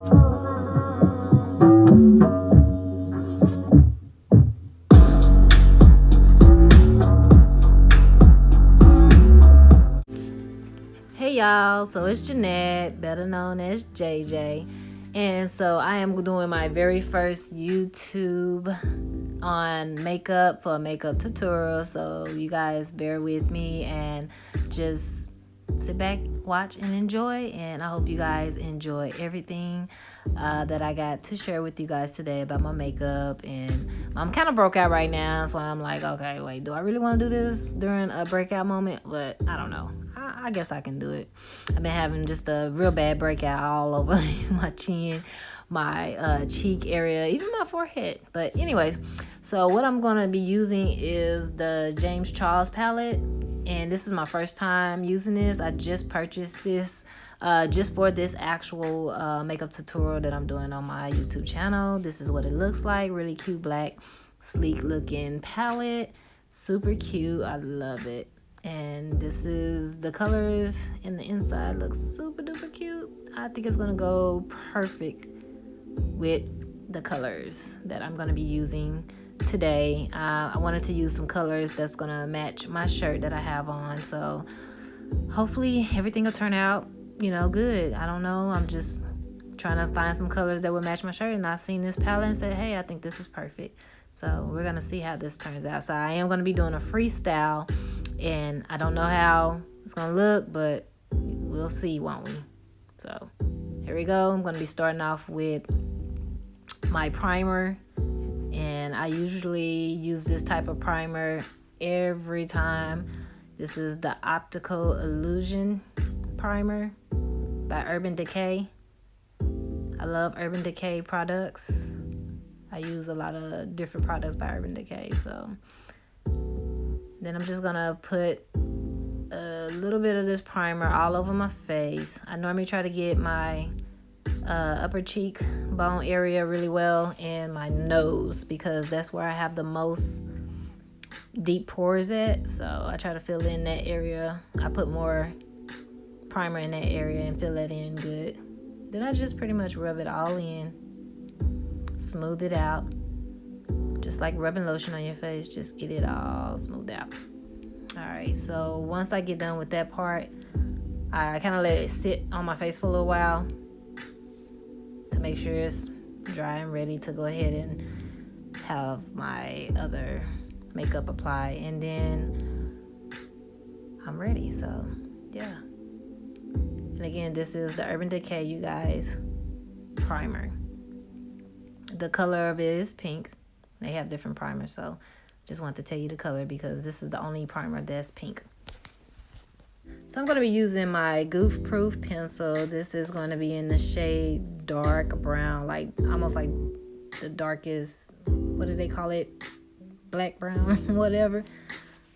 Hey y'all, so it's Jannette, better known as JJ, and so I am doing my very first YouTube on makeup for a makeup tutorial, so you guys bear with me and just sit back, watch, and enjoy. And I hope you guys enjoy everything that I got to share with you guys today about my makeup. And I'm kind of broke out right now, so I'm like, okay, wait, do I really want to do this during a breakout moment? But I don't know. I guess I can do it. I've been having just a real bad breakout all over my chin, my cheek area, even my forehead. But anyways, so what I'm going to be using is the James Charles palette. And this is my first time using this. I just purchased this just for this actual makeup tutorial that I'm doing on my YouTube channel. This is what it looks like. Really cute, black, sleek looking palette. Super cute. I love it. And this is the colors in the inside. Looks super duper cute. I think it's gonna go perfect with the colors that I'm gonna be using today. I wanted to use some colors that's gonna match my shirt that I have on, so hopefully everything will turn out, you know, good. I don't know, I'm just trying to find some colors that would match my shirt, and I seen this palette and said, hey, I think this is perfect. So we're gonna see how this turns out. So I am gonna be doing a freestyle, and I don't know how it's gonna look, but we'll see, won't we? So here we go. I'm gonna be starting off with my primer, and I usually use this type of primer every time. This is the Optical Illusion primer by Urban Decay. I love Urban Decay products. I use a lot of different products by Urban Decay. So then I'm just gonna put a little bit of this primer all over my face. I normally try to get my upper cheek bone area really well, and my nose, because that's where I have the most deep pores at. So I try to fill in that area. I put more primer in that area and fill that in good. Then I just pretty much rub it all in, smooth it out, just like rubbing lotion on your face. Just get it all smoothed out. All right, so once I get done with that part, I kind of let it sit on my face for a little while to make sure it's dry and ready to go ahead and have my other makeup apply, and then I'm ready. So yeah, and again, this is the Urban Decay, you guys, primer. The color of it is pink. They have different primers, so just want to tell you the color because this is the only primer that's pink. So I'm going to be using my Goof proof pencil. This is going to be in the shade dark brown, like almost like the darkest, what do they call it? Black brown, whatever.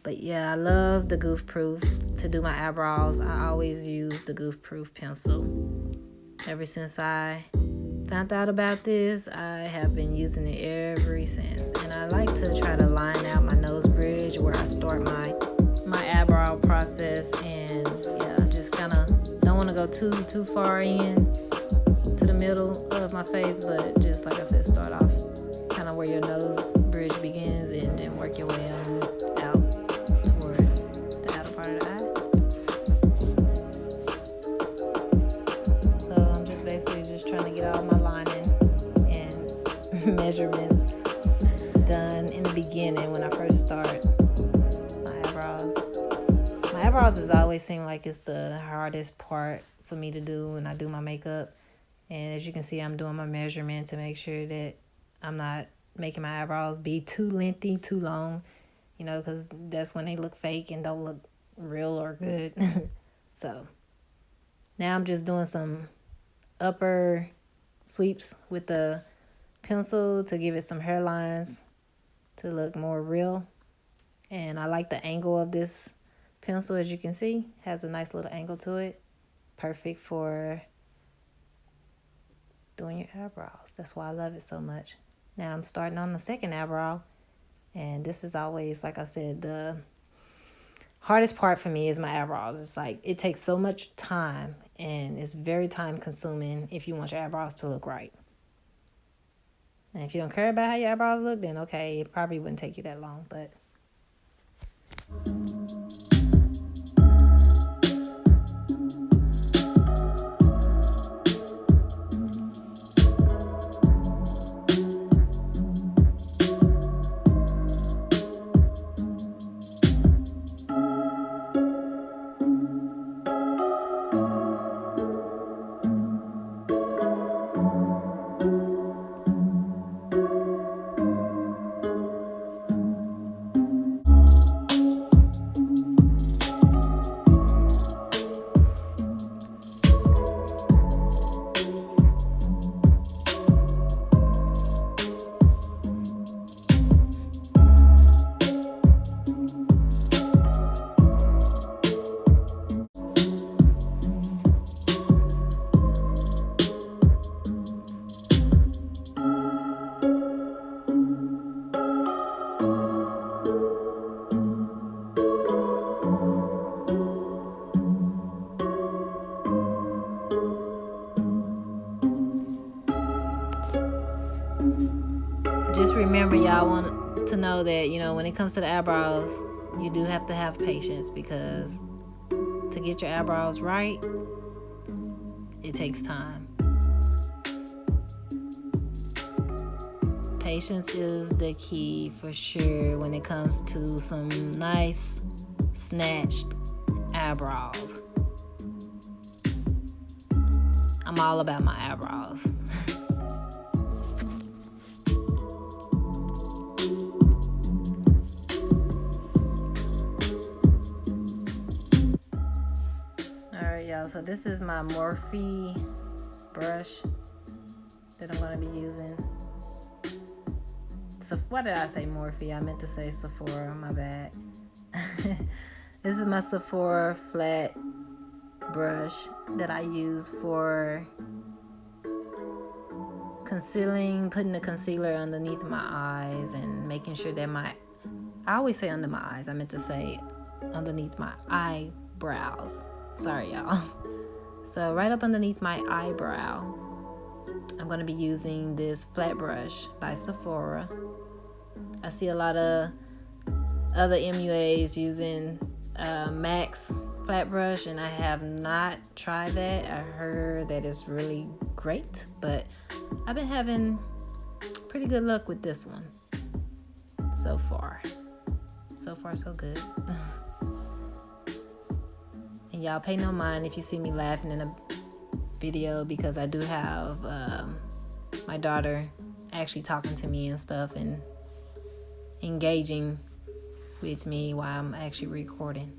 But yeah, I love the Goof proof to do my eyebrows. I always use the Goof proof pencil. Ever since I found out about this, I have been using it ever since. And I like to try to line out my nose bridge where I start my eyebrow process. And yeah, just kind of don't want to go too far in to the middle of my face, but just like I said, start off kind of where your nose bridge begins and then work your way on out toward the outer part of the eye. So I'm just basically just trying to get all my lining and measurements done in the beginning when I first start my eyebrows. My eyebrows has always seemed like it's the hardest part for me to do when I do my makeup. And as you can see, I'm doing my measurement to make sure that I'm not making my eyebrows be too lengthy, too long, you know, because that's when they look fake and don't look real or good. So now I'm just doing some upper sweeps with the pencil to give it some hairlines to look more real. And I like the angle of this pencil, as you can see, has a nice little angle to it. Perfect for doing your eyebrows. That's why I love it so much. Now I'm starting on the second eyebrow, and this is always, like I said, the hardest part for me is my eyebrows. It's like it takes so much time and it's very time consuming if you want your eyebrows to look right. And if you don't care about how your eyebrows look, then okay, it probably wouldn't take you that long, but just remember, y'all want to know that, you know, when it comes to the eyebrows, you do have to have patience, because to get your eyebrows right, it takes time. Patience is the key for sure when it comes to some nice snatched eyebrows. I'm all about my eyebrows. So this is my Morphe brush that I'm going to be using. So why did I say Morphe? I meant to say Sephora, my bad. This is my Sephora flat brush that I use for concealing, putting the concealer underneath my eyes and making sure that I always say under my eyes. I meant to say underneath my eyebrows. Sorry, y'all. So right up underneath my eyebrow, I'm going to be using this flat brush by Sephora. I see a lot of other MUAs using Max flat brush, and I have not tried that. I heard that it's really great, but I've been having pretty good luck with this one so far. So far, so good. And y'all pay no mind if you see me laughing in a video, because I do have my daughter actually talking to me and stuff and engaging with me while I'm actually recording.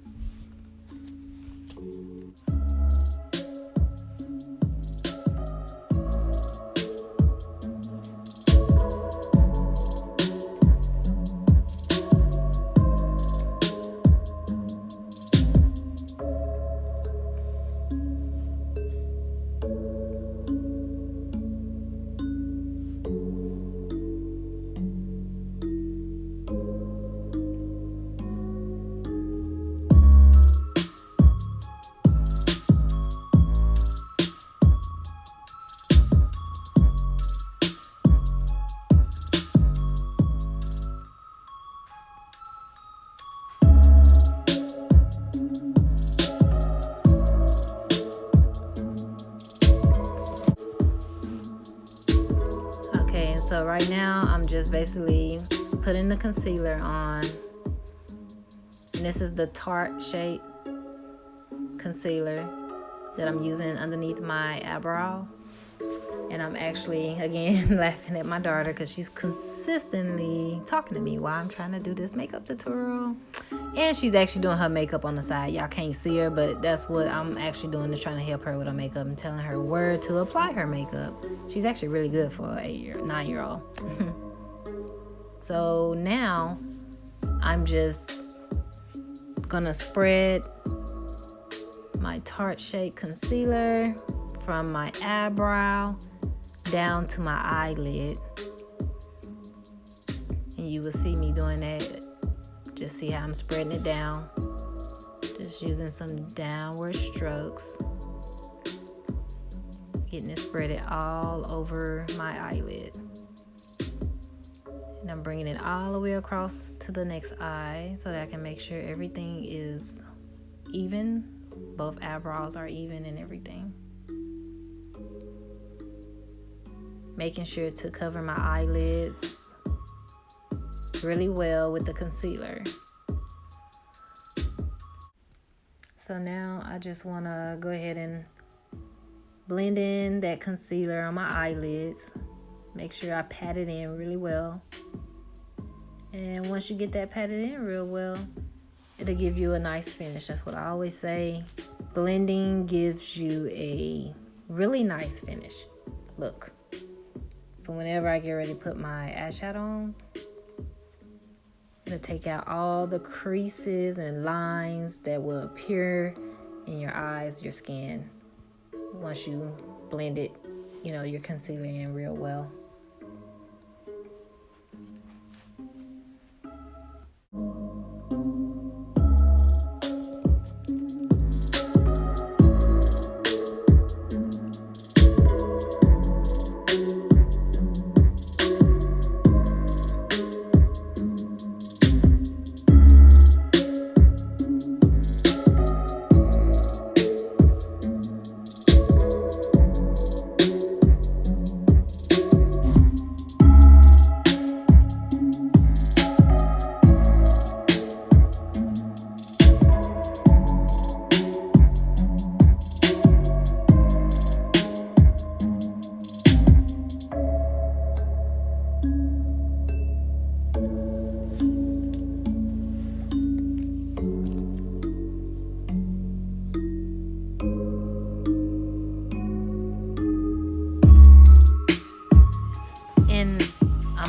So right now I'm just basically putting the concealer on, and this is the Tarte Shape concealer that I'm using underneath my eyebrow. And I'm actually again laughing at my daughter because she's consistently talking to me while I'm trying to do this makeup tutorial, and she's actually doing her makeup on the side. Y'all can't see her, but that's what I'm actually doing, is trying to help her with her makeup and telling her where to apply her makeup. She's actually really good for a 9-year-old. So now I'm just gonna spread my Tarte Shape concealer from my eyebrow down to my eyelid, and you will see me doing that. Just see how I'm spreading it down Just using some downward strokes. Getting it spread all over my eyelid. And I'm bringing it all the way across to the next eye so that I can make sure everything is even. Both eyebrows are even and everything. Making sure to cover my eyelids really well with the concealer. So now I just want to go ahead and blend in that concealer on my eyelids. Make sure I pat it in really well. And once you get that patted in real well, it'll give you a nice finish. That's what I always say. Blending gives you a really nice finish. Look. For whenever I get ready to put my eyeshadow on, it'll take out all the creases and lines that will appear in your eyes, your skin, once you blend it, you know, your concealer in real well.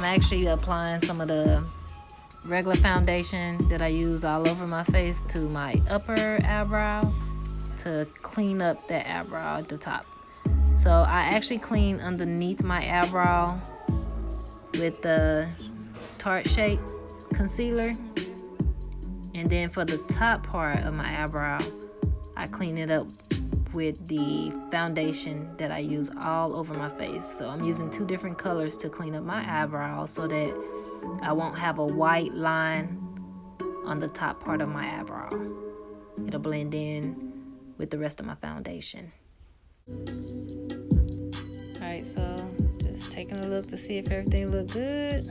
Actually applying some of the regular foundation that I use all over my face to my upper eyebrow to clean up that eyebrow at the top. So I actually clean underneath my eyebrow with the Tarte Shape concealer, and then for the top part of my eyebrow I clean it up with the foundation that I use all over my face. So I'm using two different colors to clean up my eyebrows so that I won't have a white line on the top part of my eyebrow. It'll blend in with the rest of my foundation. Alright, so just taking a look to see if everything look good.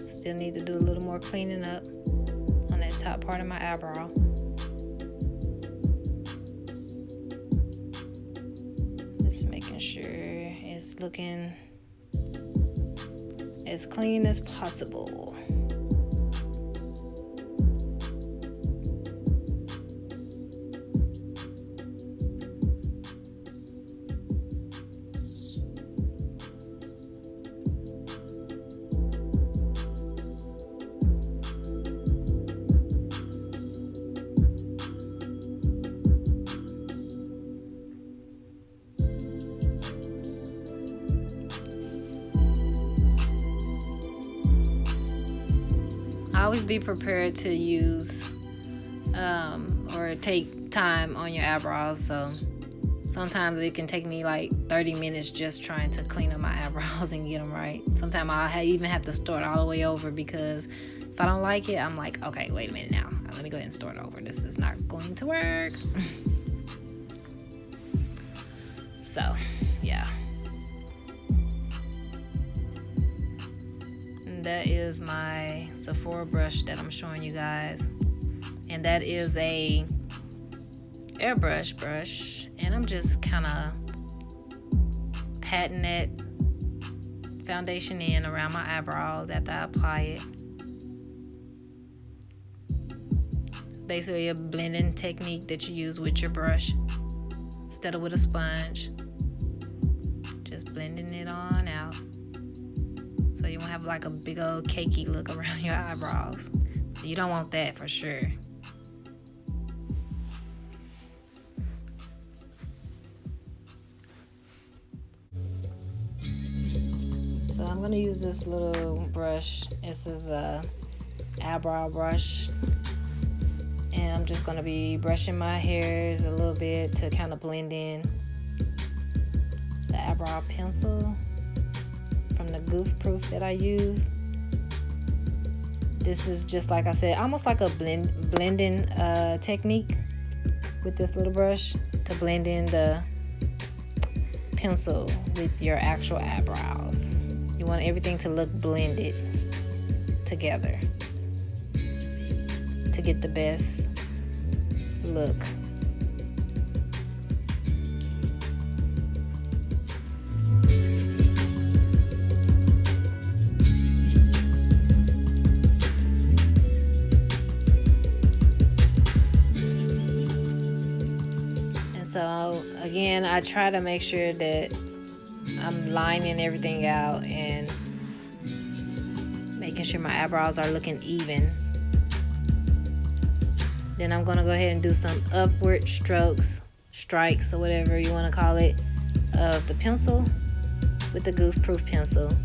Still need to do a little more cleaning up on that top part of my eyebrow. Making sure it's looking as clean as possible. Always be prepared to use or take time on your eyebrows. So sometimes it can take me like 30 minutes just trying to clean up my eyebrows and get them right. Sometimes I'll even have to start all the way over because if I don't like it, I'm like, okay, wait a minute now. Let me go ahead and start over. This is not going to work. So, yeah. That is my Sephora brush that I'm showing you guys, and that is a airbrush brush, and I'm just kind of patting that foundation in around my eyebrows after I apply it. Basically a blending technique that you use with your brush instead of with a sponge. Just blending it on out. So you won't have like a big old cakey look around your eyebrows. You don't want that for sure. So I'm gonna use this little brush. This is a eyebrow brush, And I'm just going to be brushing my hairs a little bit to kind of blend in the eyebrow pencil from the Goof proof that I use. This is just, like I said, almost like a blending technique with this little brush to blend in the pencil with your actual eyebrows. You want everything to look blended together to get the best look. So again, I try to make sure that I'm lining everything out and making sure my eyebrows are looking even. Then I'm gonna go ahead and do some upward strikes, or whatever you wanna call it, of the pencil with the Goof proof pencil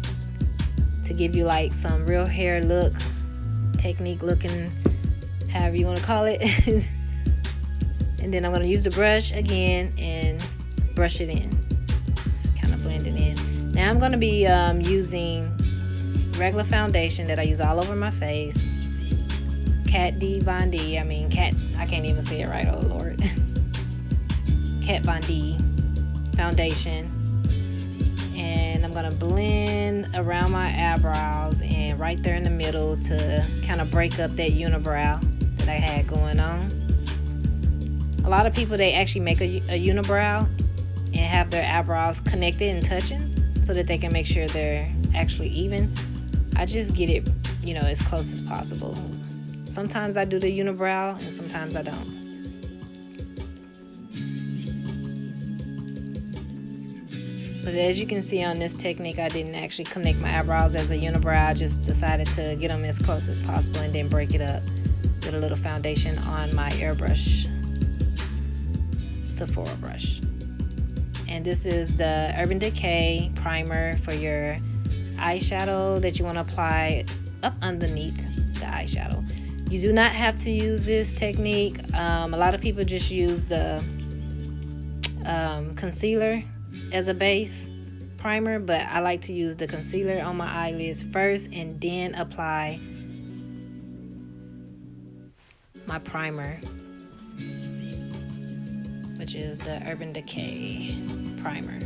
to give you like some real hair look, technique looking, however you wanna call it. And then I'm going to use the brush again and brush it in. Just kind of blend it in. Now I'm going to be using regular foundation that I use all over my face. Kat Von D. I can't even say it right, oh Lord. Kat Von D foundation. And I'm going to blend around my eyebrows and right there in the middle to kind of break up that unibrow that I had going on. A lot of people, they actually make a unibrow and have their eyebrows connected and touching so that they can make sure they're actually even. I just get it, as close as possible. Sometimes I do the unibrow and sometimes I don't. But as you can see on this technique, I didn't actually connect my eyebrows as a unibrow. I just decided to get them as close as possible and then break it up with a little foundation on my airbrush. Sephora brush. And this is the Urban Decay primer for your eyeshadow that you want to apply up underneath the eyeshadow. You do not have to use this technique. A lot of people just use the concealer as a base primer, but I like to use the concealer on my eyelids first and then apply my primer, which is the Urban Decay primer.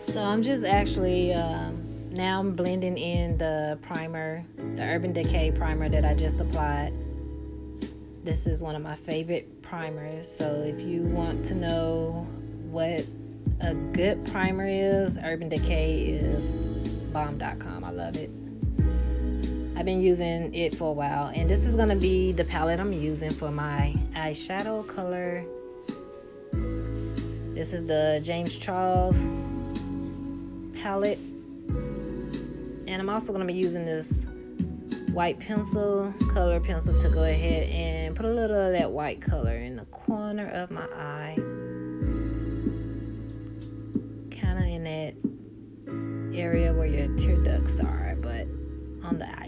So I'm just actually now I'm blending in the primer, the Urban Decay primer that I just applied. This is one of my favorite primers. So if you want to know what a good primer is, Urban Decay is bomb.com. I love it. I've been using it for a while. And this is going to be the palette I'm using for my eyeshadow color. This is the James Charles palette. And I'm also going to be using this white pencil, color pencil, to go ahead and put a little of that white color in the corner of my eye. Kind of in that area where your tear ducts are, but on the eyelid.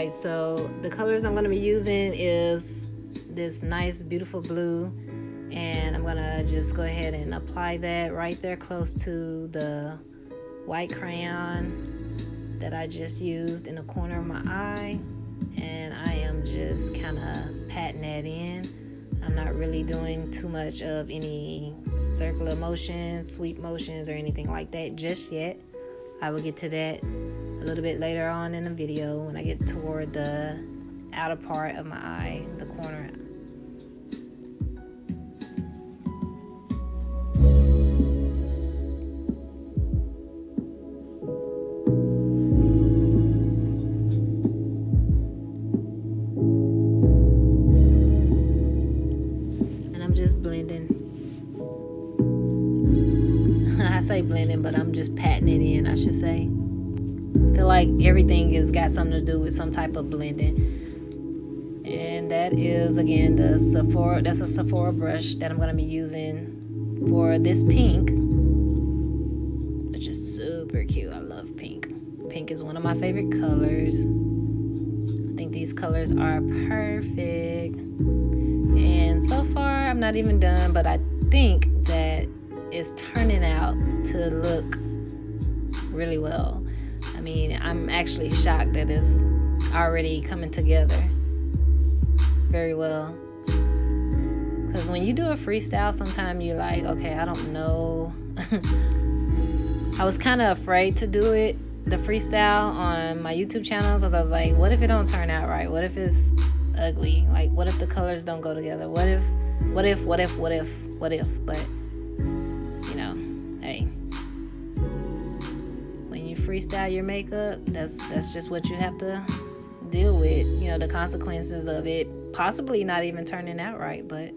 So the colors I'm going to be using is this nice beautiful blue, and I'm going to just go ahead and apply that right there close to the white crayon that I just used in the corner of my eye, and I am just kind of patting that in. I'm not really doing too much of any circular motions, sweep motions, or anything like that just yet. I will get to that a little bit later on in the video when I get toward the outer part of my eye, the corner. blending. I say blending, but I'm just patting it in, I should say. I feel like everything has got something to do with some type of blending. And that is, again, the Sephora. That's a Sephora brush that I'm going to be using for this pink, which is super cute. I love pink. Pink is one of my favorite colors. I think these colors are perfect. And so far, I'm not even done, but I think that it's turning out to look really well. I mean, I'm actually shocked that it's already coming together very well. Because when you do a freestyle, sometimes you're like, okay, I don't know. I was kind of afraid to do it, the freestyle on my YouTube channel, because I was like, what if it don't turn out right? What if it's ugly? Like, what if the colors don't go together? What if? But, you know, hey, when you freestyle your makeup, that's just what you have to deal with. You know, the consequences of it possibly not even turning out right. But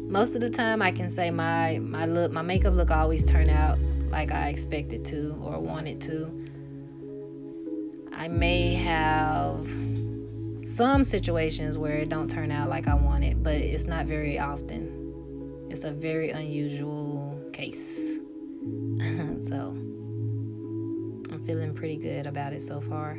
most of the time, I can say my makeup look always turn out like I expect it to or want it to. I may have some situations where it don't turn out like I want it, but it's not very often. It's a very unusual case. So I'm feeling pretty good about it so far.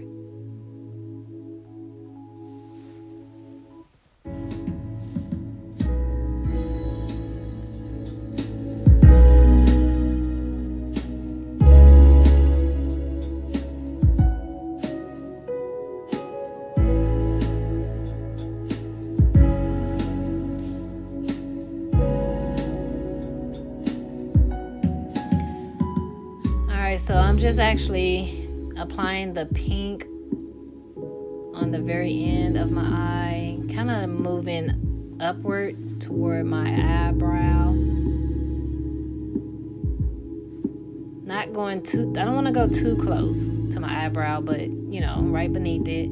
So I'm just actually applying the pink on the very end of my eye, kind of moving upward toward my eyebrow. Not going too, I don't want to go too close to my eyebrow, but you know, right beneath it.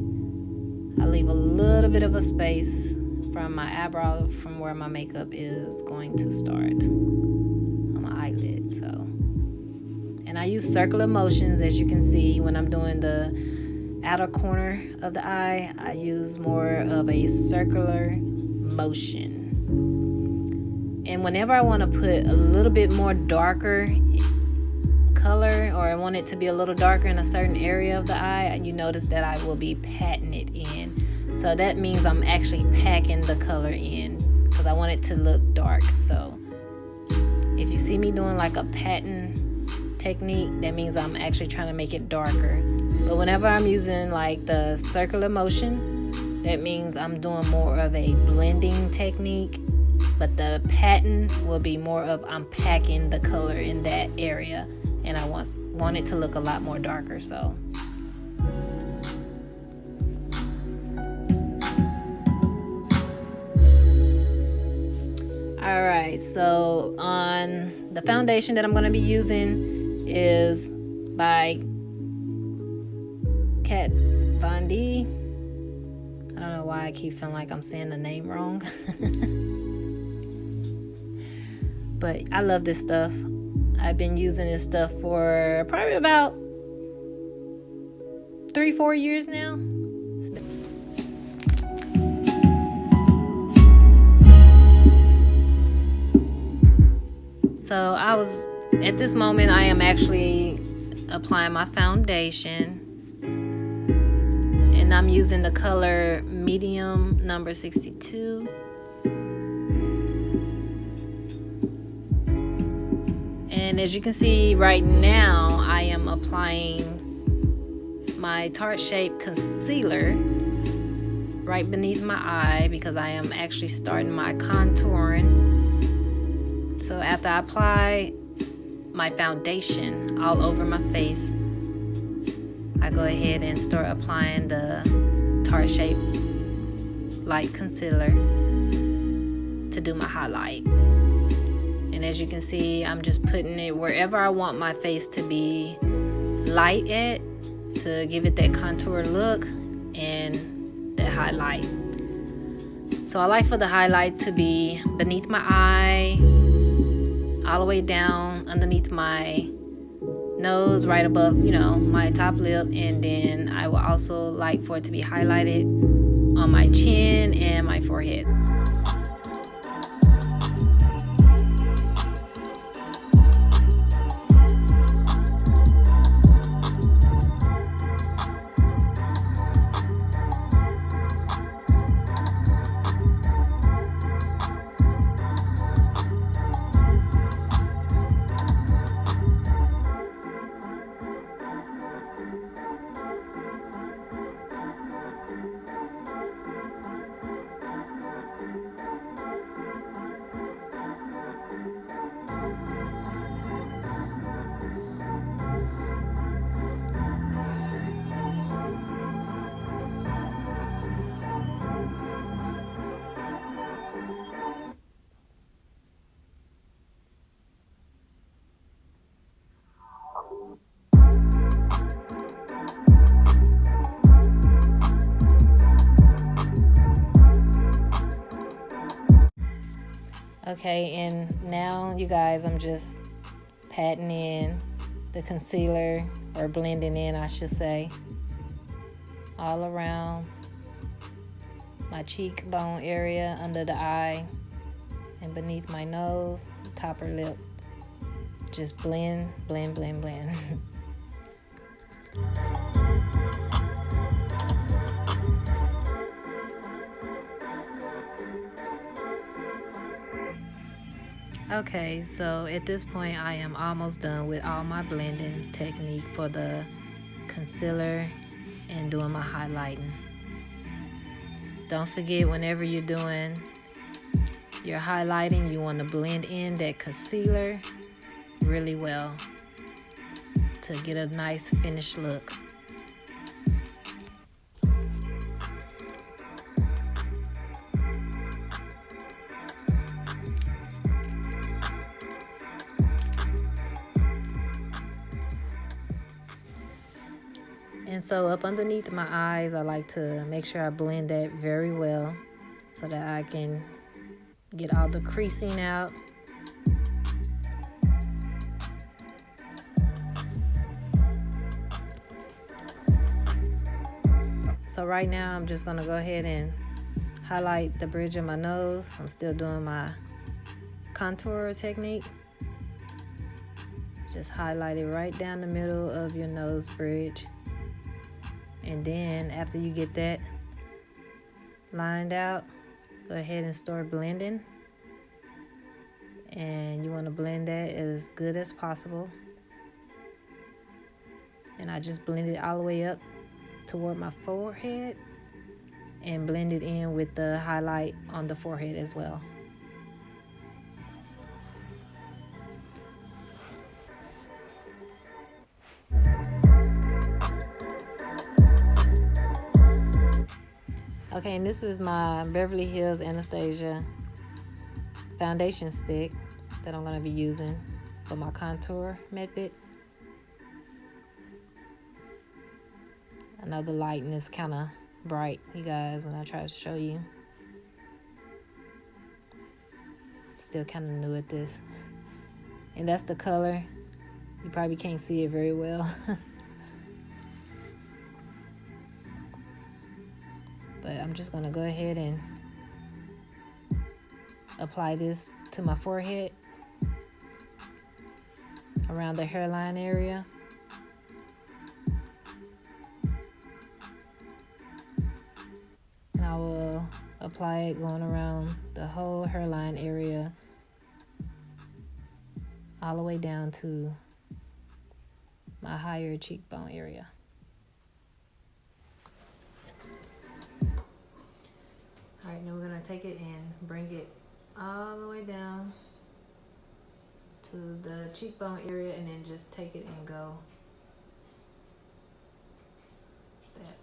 I leave a little bit of a space from my eyebrow from where my makeup is going to start on my eyelid. So. And I use circular motions, as you can see, when I'm doing the outer corner of the eye. I use more of a circular motion. And whenever I want to put a little bit more darker color, or I want it to be a little darker in a certain area of the eye, you notice that I will be patting it in. So that means I'm actually packing the color in because I want it to look dark. So if you see me doing like a patting technique, that means I'm actually trying to make it darker. But whenever I'm using like the circular motion, that means I'm doing more of a blending technique. But the pattern will be more of I'm packing the color in that area, and I want it to look a lot more darker. So all right, so on the foundation that I'm going to be using is by Kat Von D. I don't know why I keep feeling like I'm saying the name wrong. But I love this stuff. I've been using this stuff for probably about 3-4 years now. So at this moment, I am actually applying my foundation, and I'm using the color medium number 62. And as you can see right now, I am applying my Tarte Shape concealer right beneath my eye because I am actually starting my contouring. So after I apply my foundation all over my face, I go ahead and start applying the Tarte Shape Light Concealer to do my highlight. And as you can see, I'm just putting it wherever I want my face to be light at to give it that contour look and that highlight. So I like for the highlight to be beneath my eye, all the way down underneath my nose, right above, you know, my top lip. And then I will also like for it to be highlighted on my chin and my forehead. Okay, and now you guys, I'm just patting in the concealer, or blending in, I should say, all around my cheekbone area, under the eye, and beneath my nose, top or lip. Just blend, blend, blend, blend. Okay, so at this point I am almost done with all my blending technique for the concealer and doing my highlighting. Don't forget, whenever you're doing your highlighting, you want to blend in that concealer really well to get a nice finished look. And so up underneath my eyes, I like to make sure I blend that very well so that I can get all the creasing out. So right now I'm just gonna go ahead and highlight the bridge of my nose. I'm still doing my contour technique. Just highlight it right down the middle of your nose bridge. And then after you get that lined out, go ahead and start blending. And you want to blend that as good as possible. And I just blend it all the way up toward my forehead and blend it in with the highlight on the forehead as well. Okay, and this is my Beverly Hills Anastasia foundation stick that I'm going to be using for my contour method. I know the lighting is kind of bright, you guys, when I try to show you. Still kind of new at this. And that's the color. You probably can't see it very well. But I'm just gonna go ahead and apply this to my forehead, around the hairline area. And I will apply it going around the whole hairline area, all the way down to my higher cheekbone area. All right, now we're gonna take it and bring it all the way down to the cheekbone area, and then just take it and go that.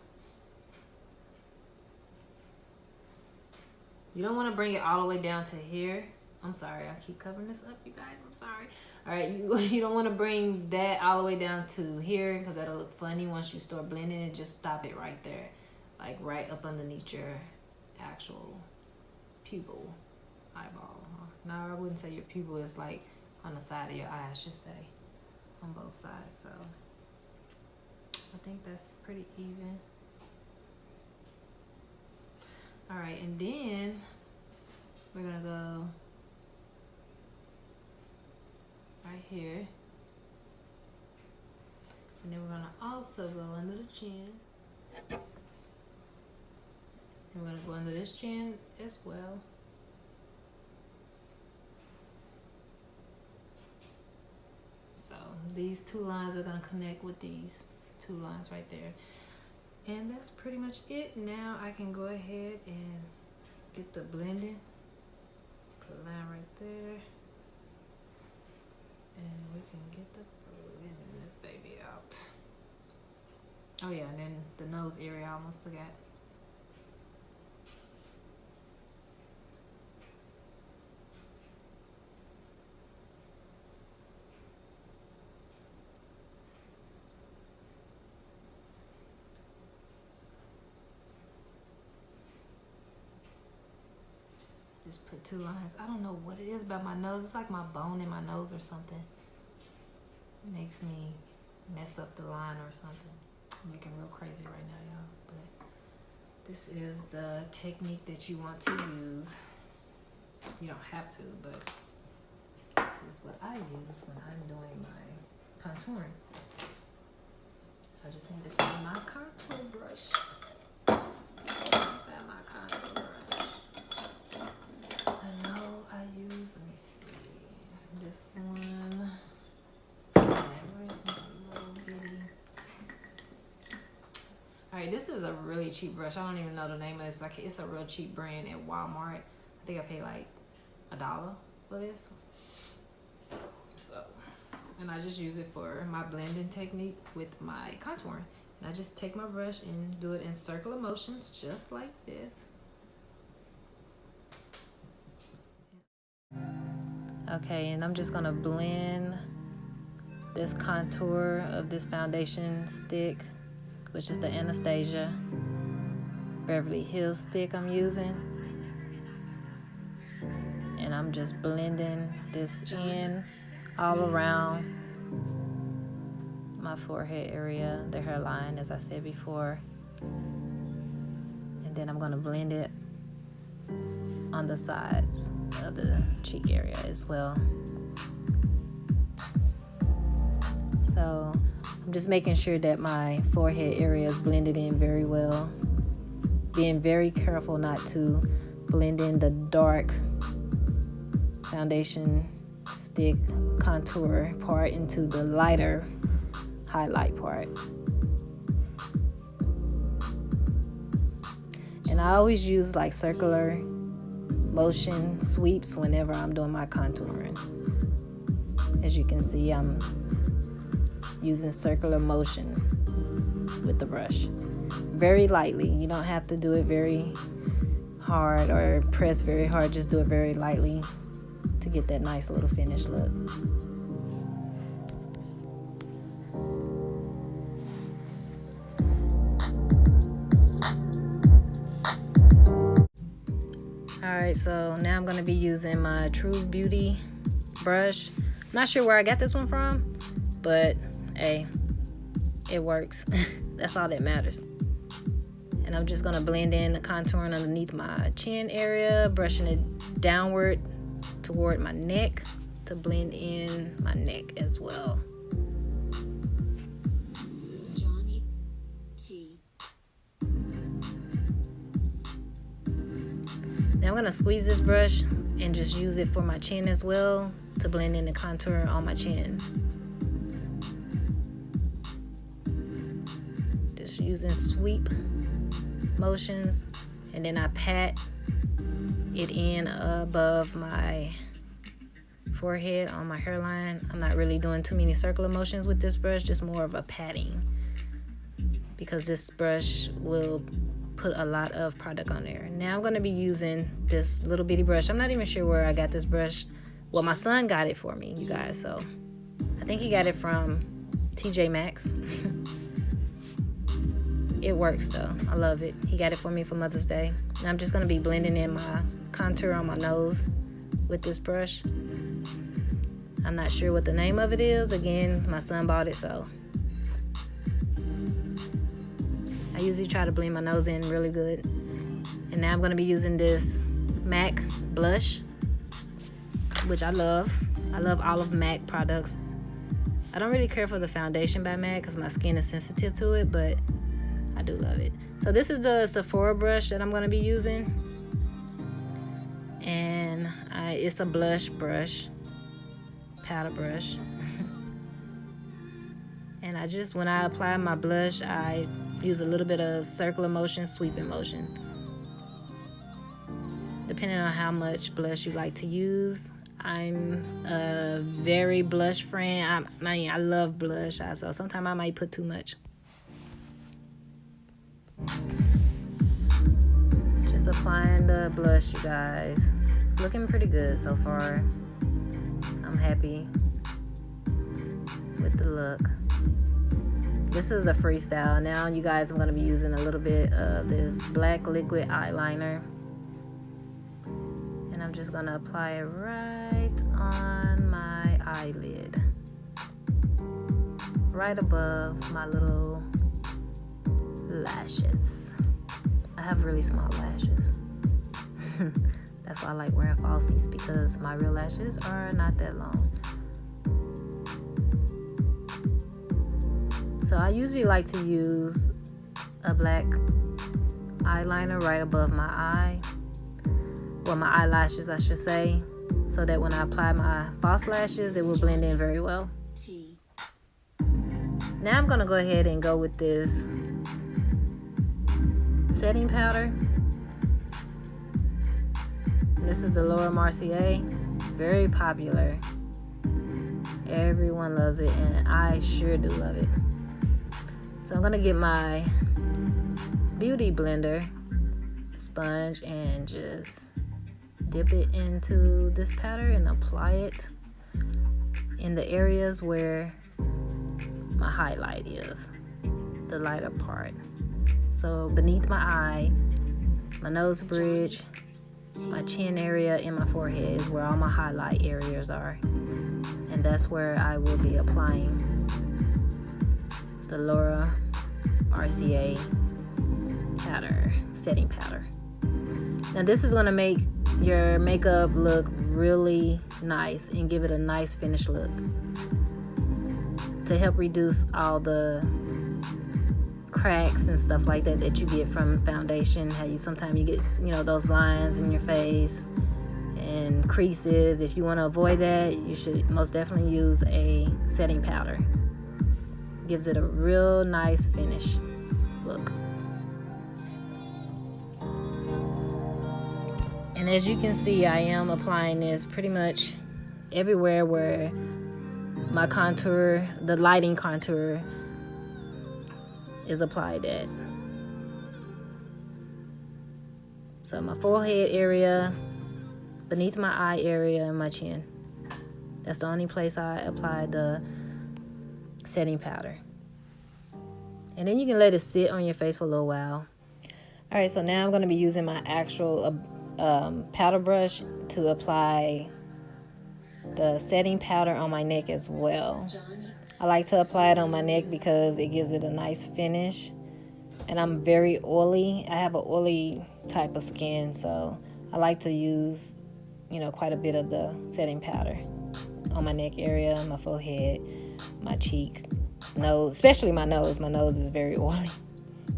You don't want to bring it all the way down to here. I'm sorry, I keep covering this up, you guys. I'm sorry. All right, you don't want to bring that all the way down to here, because that'll look funny once you start blending it. Just stop it right there, like right up underneath your actual pupil eyeball. No, I wouldn't say your pupil is like on the side of your eye, I should say, on both sides. So I think that's pretty even. All right, and then we're gonna go right here. And then we're gonna also go under the chin. And we're gonna go under this chin as well. So these two lines are gonna connect with these two lines right there. And that's pretty much it. Now I can go ahead and get the blending. Put a line right there. And we can get the blending this baby out. Oh yeah, and then the nose area, I almost forgot. Just put two lines. I don't know what it is about my nose. It's like my bone in my nose or something. It makes me mess up the line or something. I'm looking real crazy right now, y'all. But this is the technique that you want to use. You don't have to, but this is what I use when I'm doing my contouring. I just need to find my contour brush. Find my contour brush. I know I use, let me see, this one. Where's my little bitty? Alright, this is a really cheap brush. I don't even know the name of this. Like, it's a real cheap brand at Walmart. I think I paid like $1 for this. So, and I just use it for my blending technique with my contouring. And I just take my brush and do it in circular motions, just like this. Okay, and I'm just gonna blend this contour of this foundation stick, which is the Anastasia Beverly Hills stick I'm using. And I'm just blending this in all around my forehead area, the hairline, as I said before. And then I'm gonna blend it on the sides of the cheek area as well. So I'm just making sure that my forehead area is blended in very well. Being very careful not to blend in the dark foundation stick contour part into the lighter highlight part. And I always use like circular motion sweeps whenever I'm doing my contouring. As you can see, I'm using circular motion with the brush. Very lightly. You don't have to do it very hard or press very hard. Just do it very lightly to get that nice little finished look. Alright, so now I'm going to be using my True Beauty brush. Not sure where I got this one from, but hey, it works. That's all that matters. And I'm just going to blend in the contouring underneath my chin area, brushing it downward toward my neck to blend in my neck as well. Now I'm going to squeeze this brush and just use it for my chin as well to blend in the contour on my chin. Just using sweep motions, and then I pat it in above my forehead on my hairline. I'm not really doing too many circular motions with this brush, just more of a patting, because this brush will put a lot of product on there. Now I'm going to be using this little bitty brush. I'm not even sure where I got this brush. Well, my son got it for me, you guys, so I think he got it from TJ Maxx. it works though. I love it. He got it for me for Mother's Day. And I'm just gonna be blending in my contour on my nose with this brush. I'm not sure what the name of it is. Again, my son bought it, so I usually try to blend my nose in really good. And now I'm gonna be using this MAC blush, which I love. I love all of MAC products. I don't really care for the foundation by MAC because my skin is sensitive to it, but I do love it. So this is the Sephora brush that I'm gonna be using. And it's a blush brush, powder brush. And when I apply my blush, I use a little bit of circular motion, sweeping motion. Depending on how much blush you like to use. I'm a very blush friend. I love blush, so sometimes I might put too much. Just applying the blush, you guys. It's looking pretty good so far. I'm happy with the look. This is a freestyle. Now, you guys, I'm going to be using a little bit of this black liquid eyeliner. And I'm just going to apply it right on my eyelid. Right above my little lashes. I have really small lashes. That's why I like wearing falsies, because my real lashes are not that long. So I usually like to use a black eyeliner right above my eye. Well, my eyelashes, I should say. So that when I apply my false lashes, it will blend in very well. Now I'm going to go ahead and go with this setting powder. This is the Laura Mercier. Very popular. Everyone loves it, and I sure do love it. So I'm gonna get my beauty blender sponge and just dip it into this powder and apply it in the areas where my highlight is, the lighter part. So beneath my eye, my nose bridge, my chin area, and my forehead is where all my highlight areas are. And that's where I will be applying the Laura Mercier powder, setting powder. Now this is going to make your makeup look really nice and give it a nice finished look, to help reduce all the cracks and stuff like that that you get from foundation. How you sometimes you get, those lines in your face and creases. If you want to avoid that, you should most definitely use a setting powder. Gives it a real nice finish look. And as you can see, I am applying this pretty much everywhere where my contour, the lighting contour, is applied at. So my forehead area, beneath my eye area, and my chin. That's the only place I applied the setting powder. And then you can let it sit on your face for a little while. All right, so now I'm going to be using my actual powder brush to apply the setting powder on my neck as well. I like to apply it on my neck because it gives it a nice finish. And I'm very oily. I have an oily type of skin, so I like to use, quite a bit of the setting powder on my neck area, my forehead, my cheek, nose, especially my nose. My nose is very oily.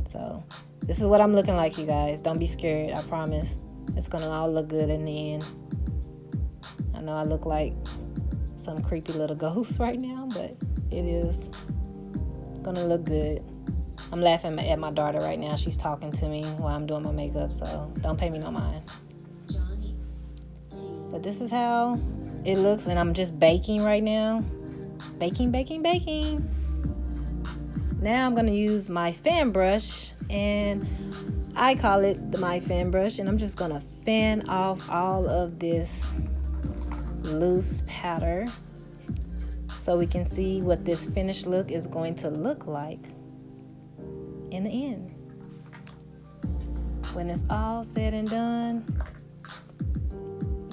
So this is what I'm looking like, you guys. Don't be scared, I promise. It's gonna all look good in the end. I know I look like some creepy little ghost right now, but it is gonna look good. I'm laughing at my daughter right now. She's talking to me while I'm doing my makeup, so don't pay me no mind. But this is how it looks, and I'm just baking right now. Baking. Now I'm gonna use my fan brush, and I call it my fan brush, and I'm just gonna fan off all of this loose powder so we can see what this finished look is going to look like in the end. when it's all said and done,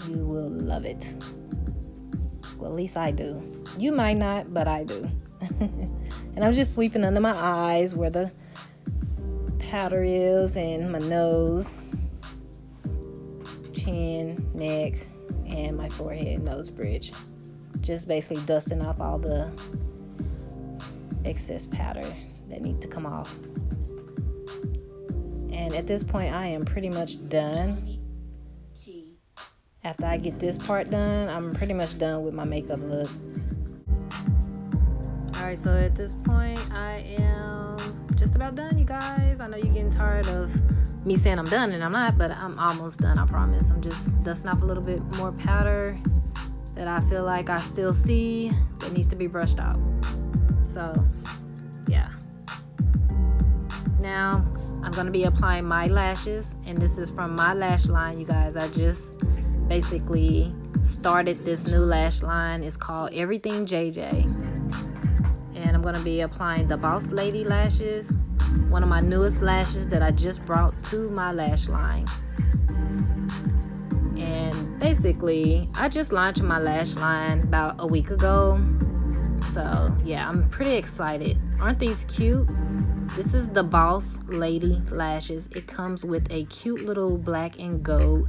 you will love it. Well, at least I do. You might not, but I do. And I'm just sweeping under my eyes where the powder is, and my nose, chin, neck, and my forehead, nose bridge. Just basically dusting off all the excess powder that needs to come off. And at this point, I am pretty much done. After I get this part done, I'm pretty much done with my makeup look. Alright, so at this point, I am just about done, you guys. I know you're getting tired of me saying I'm done, and I'm not, but I'm almost done, I promise. I'm just dusting off a little bit more powder that I feel like I still see that needs to be brushed out. So, yeah. Now, I'm going to be applying my lashes, and this is from my lash line, you guys. I just basically started this new lash line. It's called Everything JJ. And I'm going to be applying the Boss Lady lashes, one of my newest lashes that I just brought to my lash line. And basically, I just launched my lash line about a week ago. So yeah, I'm pretty excited. Aren't these cute? This is the Boss Lady lashes. It comes with a cute little black and gold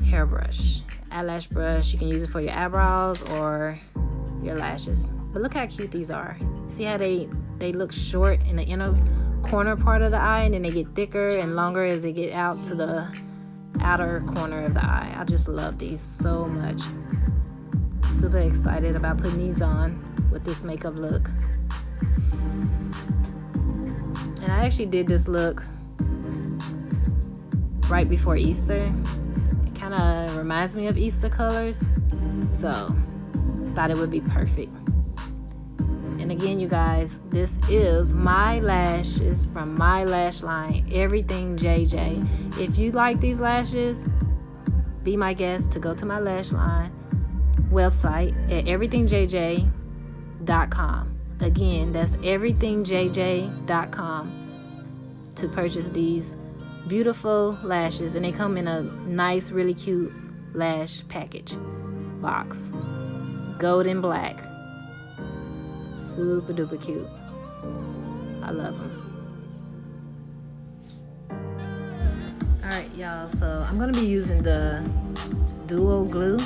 hairbrush, eyelash brush. You can use it for your eyebrows or your lashes. But look how cute these are. See how they look short in the inner corner part of the eye, and then they get thicker and longer as they get out to the outer corner of the eye. I just love these so much. Super excited about putting these on with this makeup look. And I actually did this look right before Easter. It kind of reminds me of Easter colors, so thought it would be perfect. And again, you guys, this is my lashes from my lash line, Everything JJ. If you like these lashes, be my guest to go to my lash line website at everythingjj.com. Again, that's everythingjj.com to purchase these beautiful lashes. And they come in a nice, really cute lash package box. Gold and black. Super duper cute. I love them. Alright, y'all, so I'm gonna be using the duo glue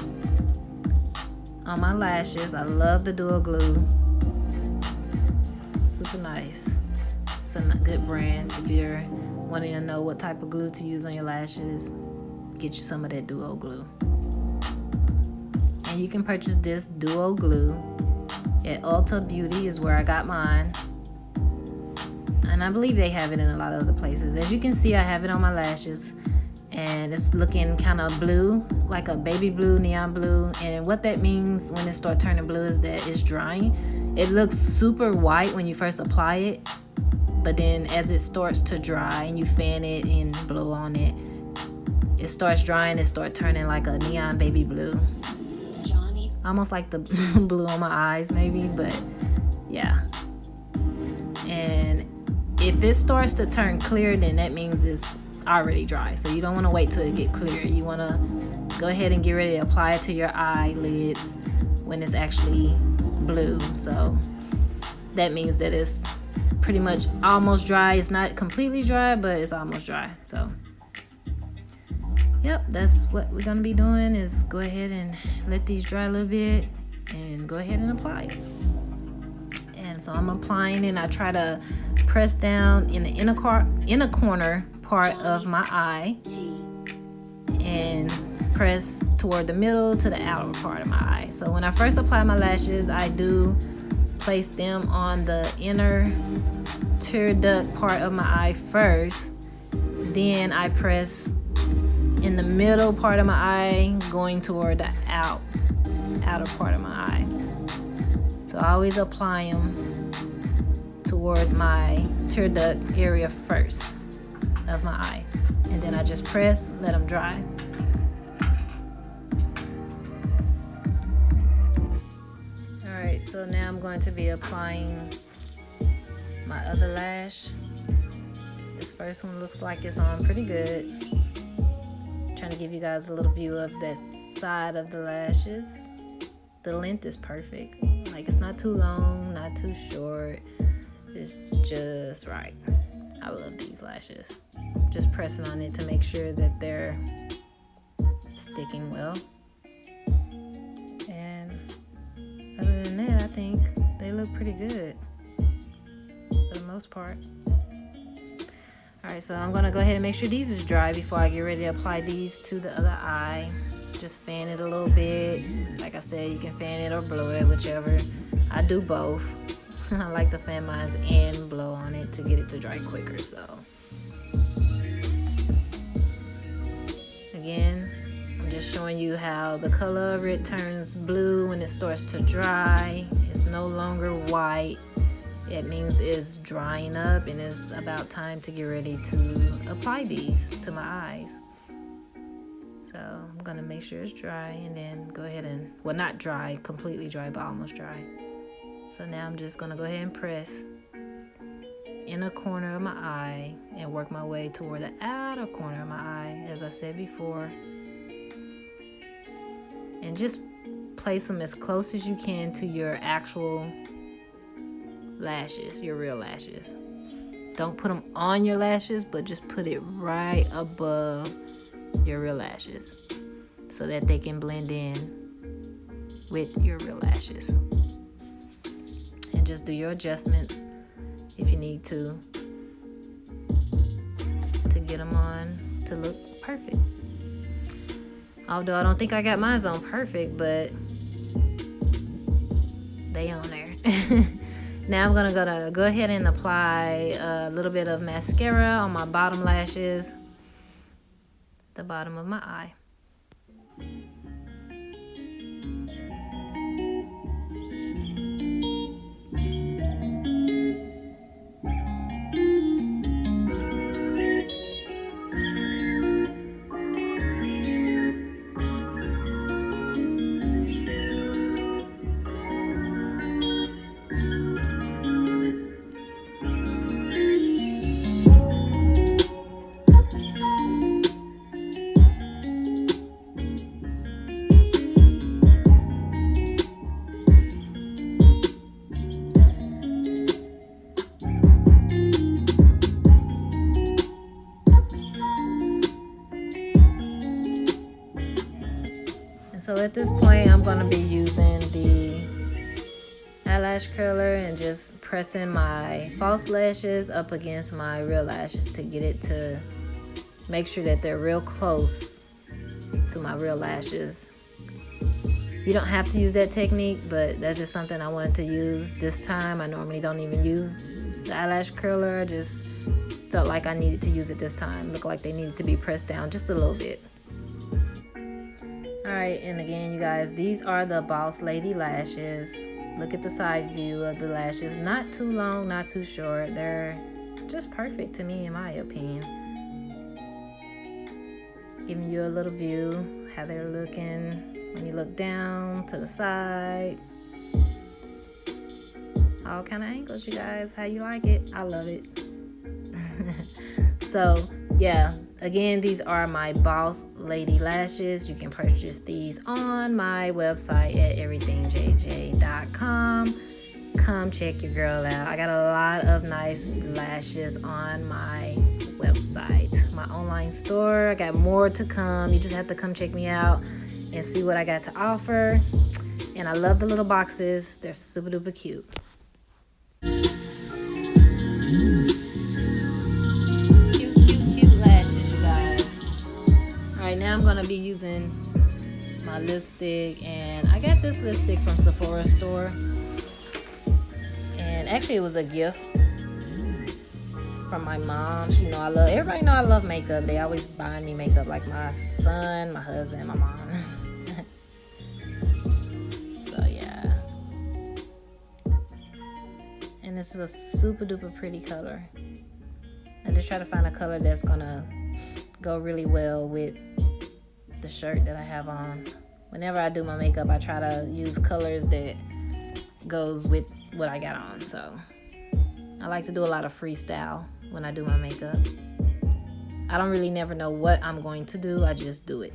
on my lashes. I love the duo glue. Super nice. It's a good brand. If you're wanting to know what type of glue to use on your lashes, get you some of that duo glue. And you can purchase this duo glue at Ulta Beauty is where I got mine. And I believe they have it in a lot of other places. As you can see, I have it on my lashes. And it's looking kind of blue, like a baby blue, neon blue. And what that means when it starts turning blue is that it's drying. It looks super white when you first apply it. But then as it starts to dry and you fan it and blow on it, it starts drying, it starts turning like a neon baby blue. Almost like the blue on my eyes maybe, but yeah. And if it starts to turn clear, then that means it's already dry. So you don't want to wait till it get clear. You want to go ahead and get ready to apply it to your eyelids when it's actually blue. So that means that it's pretty much almost dry. It's not completely dry, but it's almost dry. So yep, that's what we're gonna be doing, is go ahead and let these dry a little bit and go ahead and apply it. And so I'm applying, and I try to press down in the inner corner part of my eye and press toward the middle to the outer part of my eye. So when I first apply my lashes, I do place them on the inner tear duct part of my eye first. Then I press in the middle part of my eye, going toward the outer part of my eye. So I always apply them toward my tear duct area first of my eye, and then I just press, let them dry. Alright, so now I'm going to be applying my other lash. This first one looks like it's on pretty good. Trying to give you guys a little view of that side of the lashes. The length is perfect. Like, it's not too long, not too short. It's just right. I love these lashes. Just pressing on it to make sure that they're sticking well. And other than that, I think they look pretty good for the most part. Alright, so I'm gonna go ahead and make sure these is dry before I get ready to apply these to the other eye. Just fan it a little bit. Like I said, you can fan it or blow it, whichever. I do both. I like to fan mine and blow on it to get it to dry quicker. So again, I'm just showing you how the color of it turns blue when it starts to dry. It's no longer white. It means it's drying up and it's about time to get ready to apply these to my eyes. So I'm gonna make sure it's dry and then go ahead and, well, not dry, completely dry, but almost dry. So now I'm just gonna go ahead and press in a corner of my eye and work my way toward the outer corner of my eye, as I said before. And just place them as close as you can to your actual lashes, your real lashes. Don't put them on your lashes, but just put it right above your real lashes so that they can blend in with your real lashes. And just do your adjustments if you need to get them on to look perfect. Although I don't think I got mine on perfect, but they on there. Now I'm gonna go ahead and apply a little bit of mascara on my bottom lashes, the bottom of my eye. So at this point, I'm going to be using the eyelash curler and just pressing my false lashes up against my real lashes to get it to make sure that they're real close to my real lashes. You don't have to use that technique, but that's just something I wanted to use this time. I normally don't even use the eyelash curler. I just felt like I needed to use it this time. Looked like they needed to be pressed down just a little bit. Alright, and again, you guys, these are the Boss Lady lashes. Look at the side view of the lashes. Not too long, not too short. They're just perfect to me, in my opinion. Giving you a little view, how they're looking when you look down to the side. All kind of angles, you guys. How you like it? I love it. So, yeah. Again, these are my Boss Lady lashes. You can purchase these on my website at everythingjj.com. Come check your girl out. I got a lot of nice lashes on my website, my online store. I got more to come. You just have to come check me out and see what I got to offer. And I love the little boxes. They're super duper cute. Now I'm gonna be using my lipstick, and I got this lipstick from Sephora store, and actually it was a gift from my mom. Everybody know I love makeup. They always buy me makeup, like my son, my husband, my mom. So yeah, and this is a super duper pretty color. I just try to find a color that's gonna go really well with the shirt that I have on. Whenever I do my makeup, I try to use colors that goes with what I got on. So I like to do a lot of freestyle when I do my makeup. I don't really never know what I'm going to do. I just do it.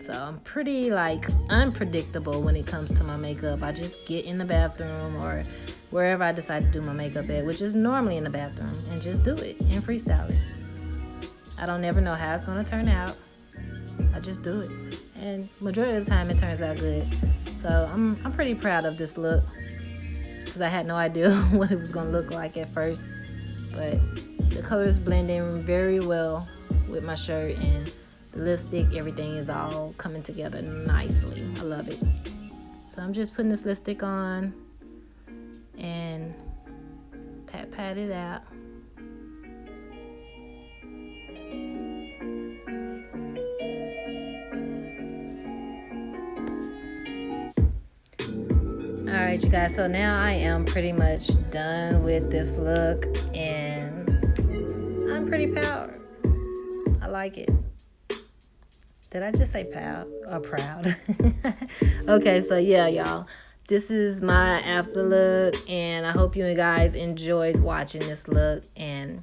So I'm pretty like unpredictable when it comes to my makeup. I just get in the bathroom or wherever I decide to do my makeup at, which is normally in the bathroom, and just do it and freestyle it. I don't never know how it's gonna turn out. I just do it, and majority of the time it turns out good. So I'm pretty proud of this look because I had no idea what it was gonna look like at first, but the colors blend in very well with my shirt, and the lipstick, everything is all coming together nicely. I love it. So I'm just putting this lipstick on and pat it out. Alright, you guys, so now I am pretty much done with this look, and I'm pretty proud. I like it. Did I just say proud or proud? Okay, so yeah, y'all. This is my after look, and I hope you guys enjoyed watching this look, and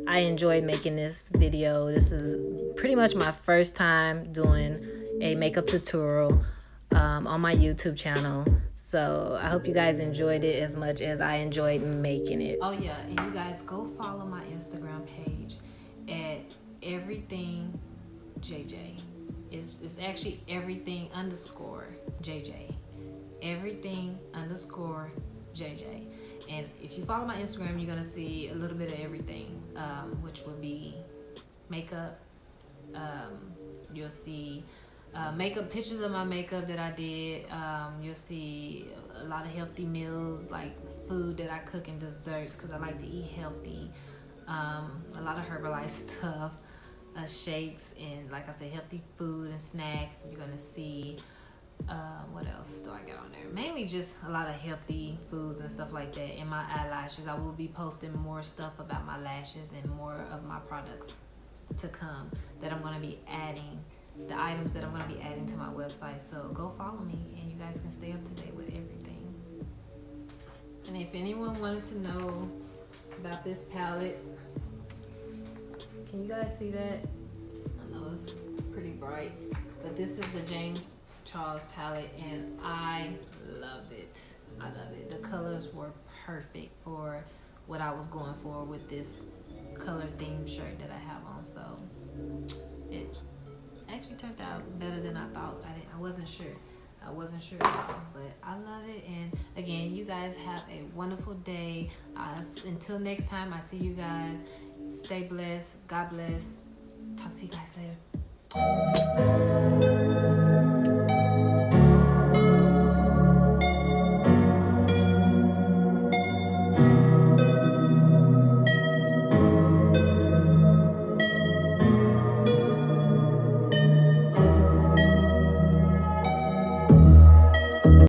I enjoyed making this video. This is pretty much my first time doing a makeup tutorial on my YouTube channel. So I hope you guys enjoyed it as much as I enjoyed making it. Oh yeah, and you guys go follow my Instagram page at everything JJ. It's actually everything _ JJ. Everything _ JJ. And if you follow my Instagram, you're gonna see a little bit of everything, which would be makeup. You'll see makeup pictures of my makeup that I did. You'll see a lot of healthy meals, like food that I cook and desserts, because I like to eat healthy. A lot of Herbalife stuff. Shakes and, like I said, healthy food and snacks. You're gonna see what else do I got on there? Mainly just a lot of healthy foods and stuff like that. And my eyelashes, I will be posting more stuff about my lashes and more of my products to come that I'm gonna be adding, the items that I'm gonna be adding to my website. So go follow me, and you guys can stay up to date with everything. And if anyone wanted to know about this palette, can you guys see that? I know it's pretty bright, but this is the James Charles palette, and I love it. I love it. The colors were perfect for what I was going for with this color themed shirt that I have on. So it actually turned out better than I thought. I wasn't sure. But I love it. And again, you guys have a wonderful day. Until next time, I see you guys. Stay blessed. God bless. Talk to you guys later.